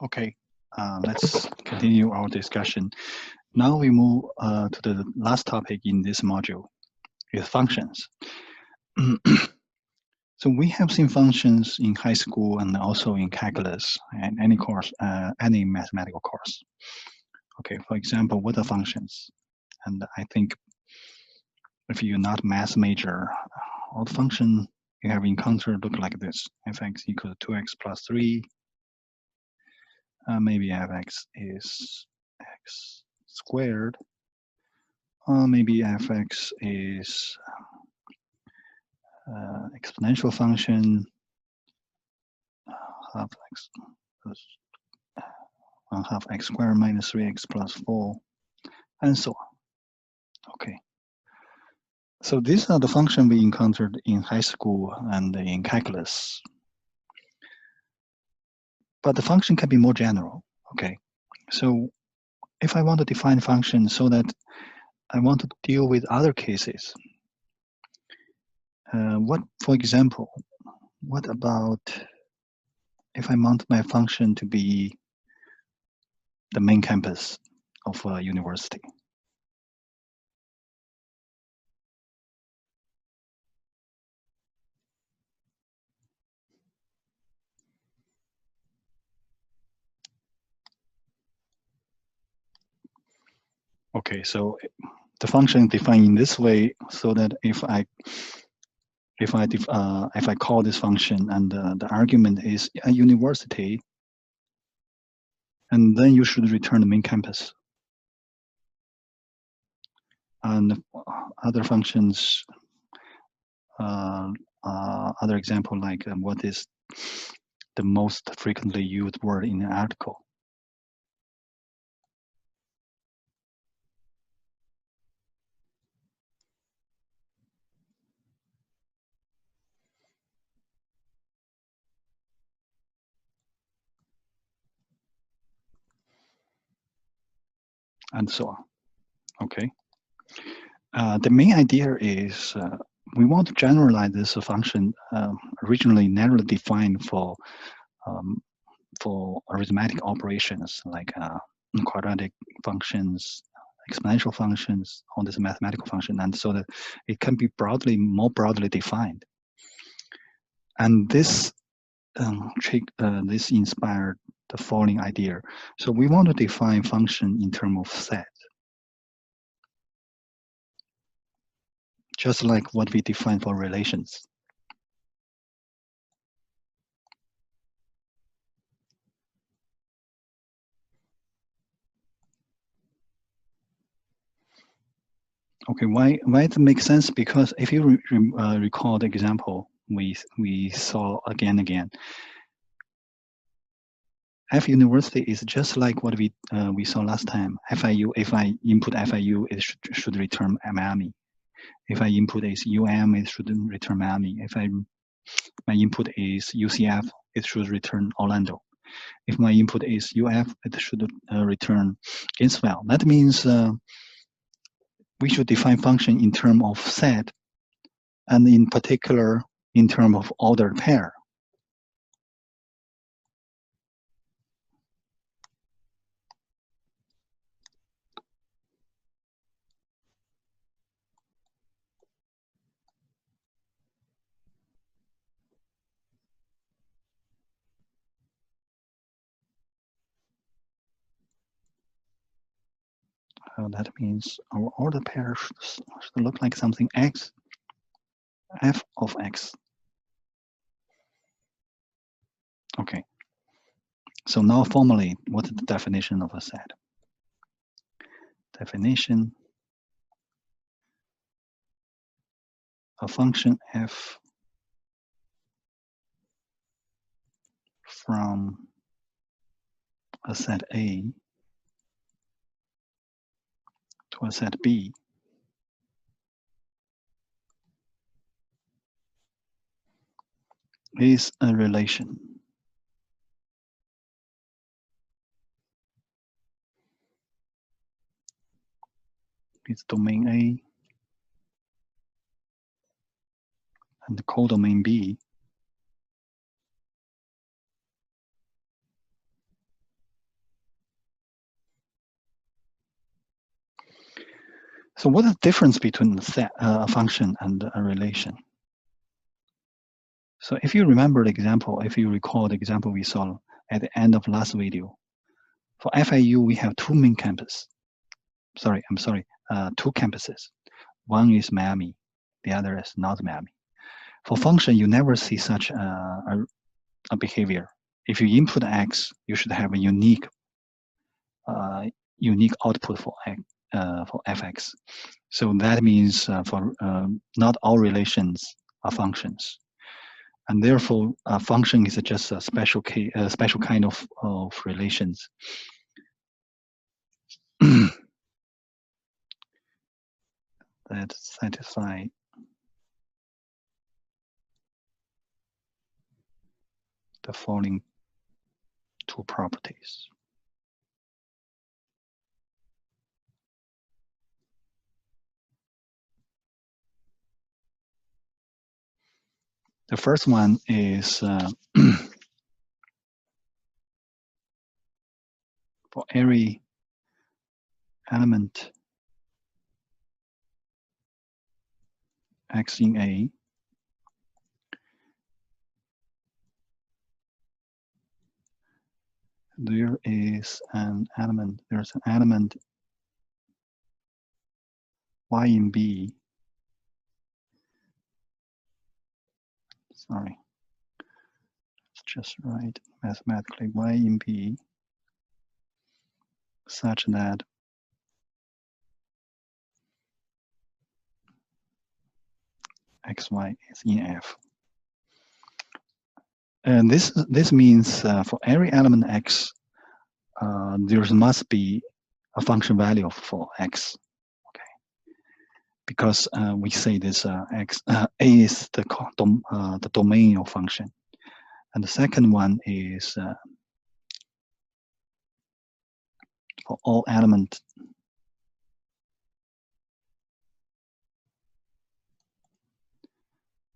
Okay, let's continue our discussion. Now we move to the last topic in this module, is functions. So we have seen functions in high school and also in calculus and any course, any mathematical course. Okay, for example, what are functions? And I think if you're not math major, all the function you have encountered look like this: fx equals 2x plus 3. Maybe fx is x squared. Maybe fx is exponential function, half x plus 1/2 x squared minus 3x plus 4, and so on. Okay. So these are the functions we encountered in high school and in calculus. But the function can be more general. Okay. So if I want to define function so that I want to deal with other cases, for example, what about if I want my function to be the main campus of a university? Okay, so the function defined in this way, so that if I call this function and the argument is a university, and then you should return the main campus. And other functions, other example like what is the most frequently used word in an article. And so on. Okay. The main idea is we want to generalize this function originally narrowly defined for arithmetic operations like quadratic functions, exponential functions, all this mathematical function, and so that it can be more broadly defined. And this this inspired the following idea. So we want to define function in terms of set, just like what we define for relations. Okay, why it makes sense? Because if you recall the example we saw again, F university is just like what we saw last time. FIU, if I input FIU, it should return Miami. If I input is UM, it should return Miami. If my input is UCF, it should return Orlando. If my input is UF, it should return Gainesville. That means we should define function in terms of set, and in particular in terms of ordered pair. That means our ordered pair should look like something x, f of x. Okay. So now formally, what is the definition of a set? Definition: a function f from a set A to a set B is a relation. It's domain A and the codomain B So what is the difference between a function and a relation? So if you remember the example, if you recall the example we saw at the end of last video, for FIU, we have two main campuses. Two campuses. One is Miami, the other is not Miami. For function, you never see such a behavior. If you input X, you should have a unique output for fx. So that means for not all relations are functions, and therefore a function is just a special kind of relations. That satisfy the following two properties. The first one is for every element X in A, there's an element Y in B. Sorry, let's just write mathematically Y in B such that XY is in F. And this means for every element X, there must be a function value for X. Okay, because we say this X A is the domain of function, and the second one is for all elements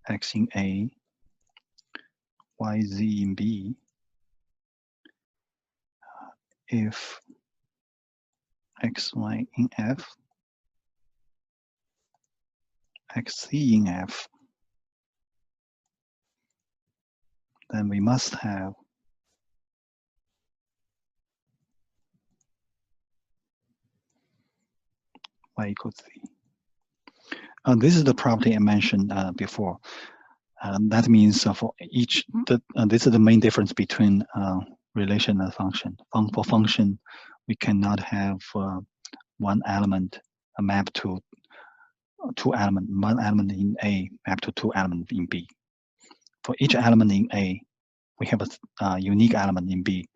X in A, Y, Z in B, if X, Y in F, X, Z in F, then we must have Y equals Z. This is the property I mentioned before. That means for each, this is the main difference between relation and function. For function, we cannot have one element mapped to two elements, one element in A mapped to two elements in B. For each element in A, we have a unique element in B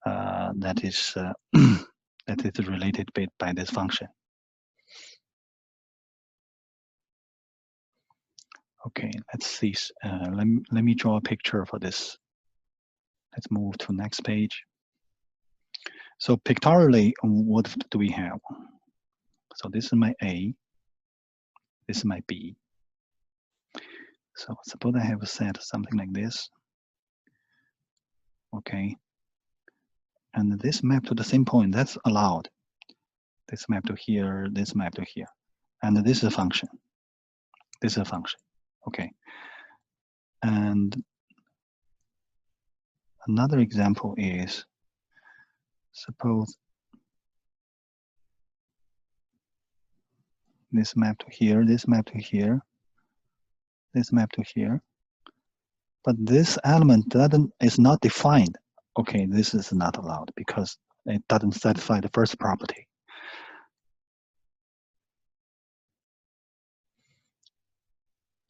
that is that is related by this function. Okay, let's see. Let me draw a picture for this. Let's move to next page. So pictorially, what do we have? So this is my A, this is my B. So suppose I have a set something like this. Okay. And this map to the same point, that's allowed. This map to here, this map to here. And this is a function. This is a function. Okay. And another example is, suppose this map to here, this map to here, this map to here. But this element is not defined. Okay, this is not allowed because it doesn't satisfy the first property.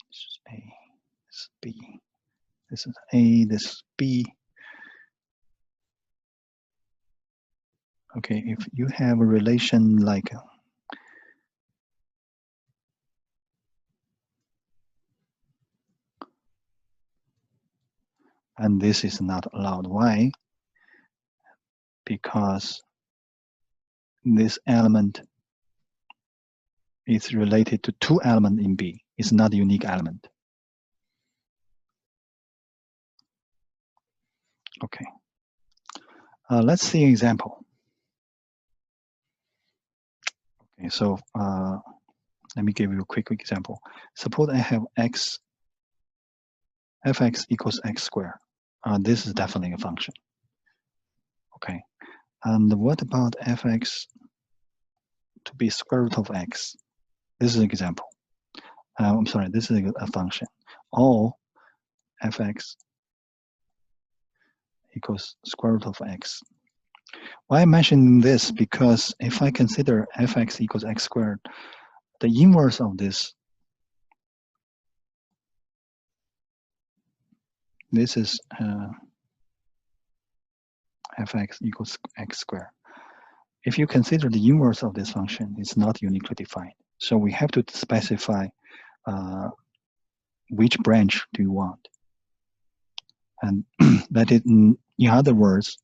This is A, this is B, this is A, this is B. Okay, if you have a relation like and this is not allowed. Why? Because this element is related to two elements in B. It's not a unique element. Okay. Let's see an example. Okay, so let me give you a quick example. Suppose I have x, fx equals x squared. This is definitely a function. Okay, and what about fx to be square root of x? This is an example. I'm sorry, this is a function. All fx equals square root of x. Why I'm mentioning this? Because if I consider fx equals x squared, the inverse of this is fx equals x squared. If you consider the inverse of this function, it's not uniquely defined. So we have to specify which branch do you want. And that is, in other words,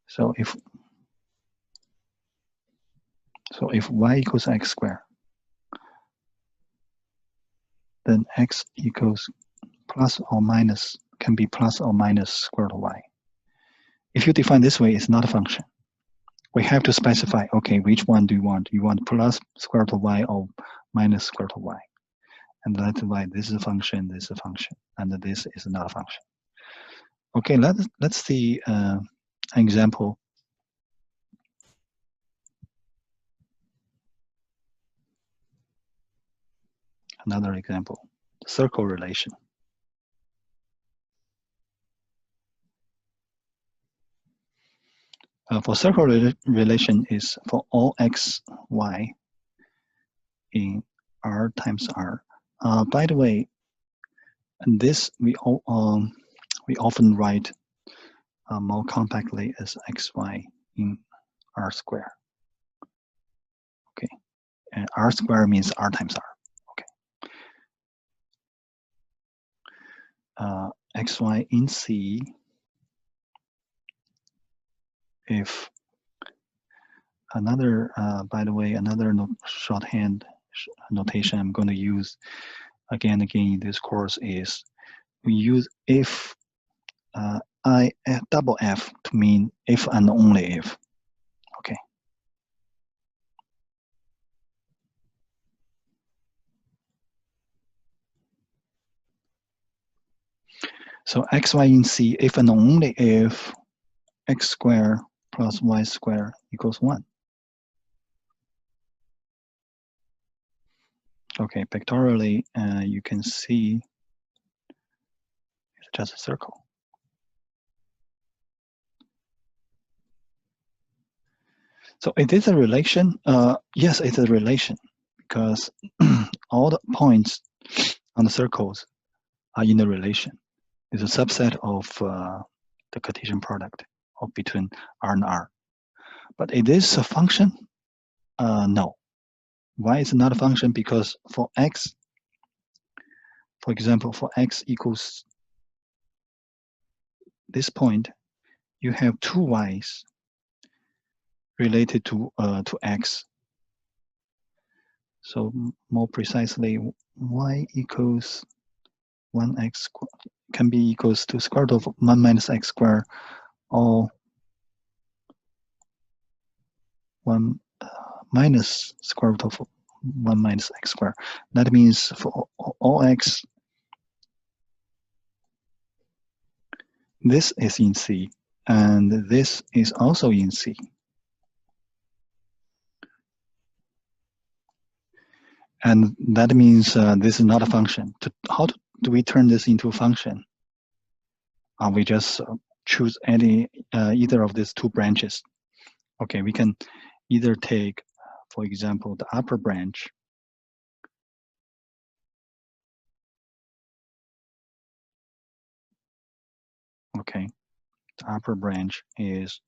so if y equals x squared, then x equals plus or minus, can be plus or minus square root of y. If you define this way, it's not a function. We have to specify, okay, which one do you want? You want plus square root of y or minus square root of y? And that's why this is a function, this is a function, and this is not a function. Okay, let's see an example. Another example, circle relation. For circle relation is for all x, y in R times R. By the way, this we often write more compactly as xy in R square. Okay, and R square means R times R. Okay, xy in C. If another, by the way, another shorthand notation I'm going to use again in this course is we use if double F to mean if and only if. Okay. So xy in C, if and only if x squared plus y squared equals 1. Okay, pictorially, you can see it's just a circle. So it is a relation. Yes, it's a relation because all the points on the circles are in the relation. It's a subset of the Cartesian product of between R and R. But it is a function? No. Why is it not a function? Because for x, for example, for x equals this point, you have two y's related to x. So more precisely, y equals 1x can be equals to square root of 1 minus x squared, or 1 minus square root of 1 minus x squared. That means for all x, this is in C, and this is also in C. And that means this is not a function. How do we turn this into a function? We just choose any either of these two branches. Okay, we can either take, for example, the upper branch. Okay, the upper branch is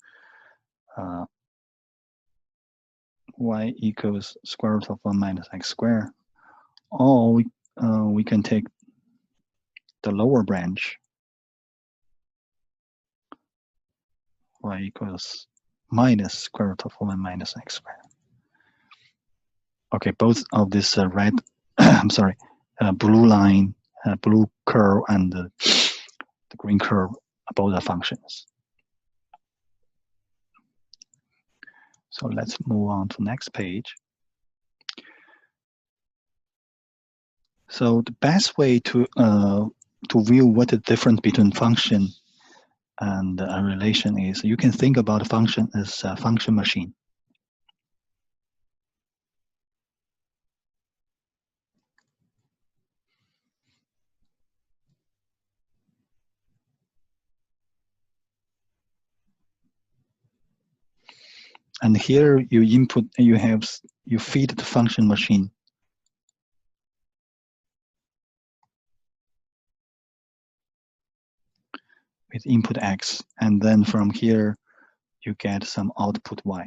y equals square root of 1 minus x squared, or we can take the lower branch, y equals minus square root of 1 minus x squared. Okay, both of this red, I'm sorry, blue line, blue curve, and the green curve, both are functions. So let's move on to next page. So the best way to view what the difference between function and a relation is, you can think about a function as a function machine. And here you input, you feed the function machine with input X, and then from here you get some output Y.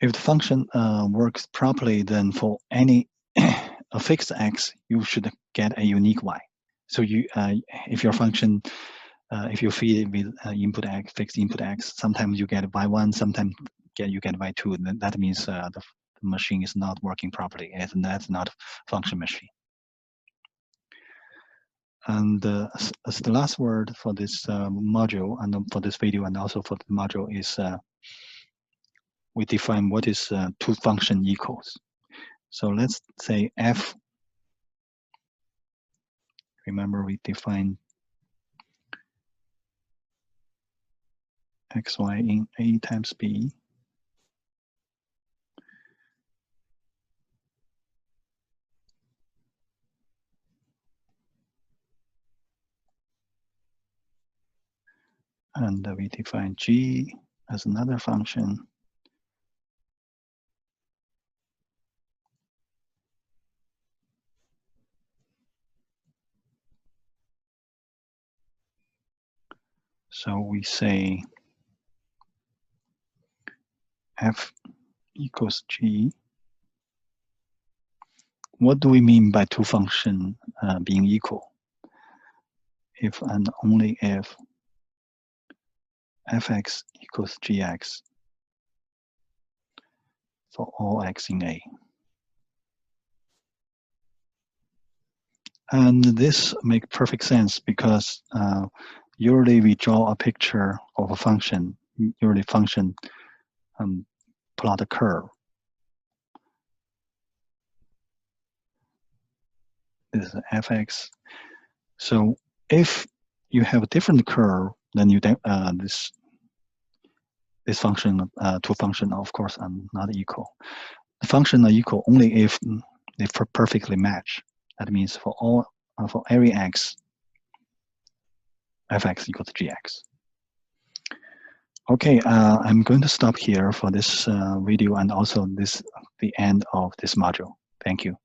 If the function works properly, then for any a fixed X, you should get a unique Y. So you, if your function, if you feed it with input X, fixed input X, sometimes you get Y1, sometimes you get Y2. Then that means the machine is not working properly, and that's not a function machine. And as the last word for this module and for this video, and also for the module, is we define what is two function equals. So let's say f. Remember, we define xy in A times B. And we define g as another function. So we say f equals g. What do we mean by two functions being equal? If and only if fx equals gx for all x in A. And this makes perfect sense because usually we draw a picture of a function. Usually function plot a curve. This is fx. So if you have a different curve, then you this function, two functions, of course, are not equal. The functions are equal only if they perfectly match. That means for every x, fx equals gx. Okay, I'm going to stop here for this video and also the end of this module. Thank you.